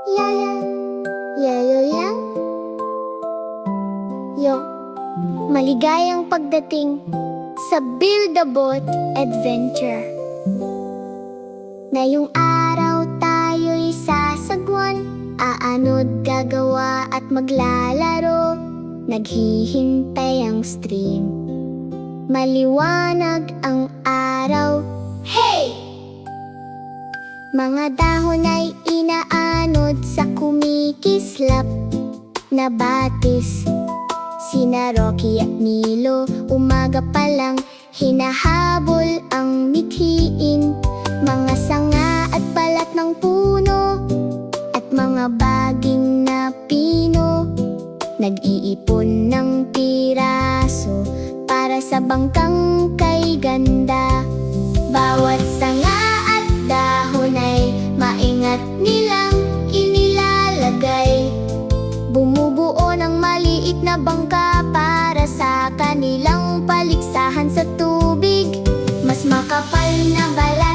Yaya, yayo ya, yo. Maligayang pagdating sa Build-A-Boat Adventure. Ngayong araw tayo'y sasagwan, aanod, gagawa at maglalaro. Naghihintay ang stream, maliwanag ang araw. Hey! Mga dahon ay inaanod sa kumikislap na batis. Sina Rocky at Milo, umaga pa lang hinahabol ang mithiin. Mga sanga at balat ng puno at mga baging na pino, nag-iipon ng piraso para sa bangkang kay ganda. Bawat sanga at dahon ay maingat nilang inilalagay. Bumubuo ng maliit na bangka para sa kanilang paligsahan sa tubig. Mas makapal na balat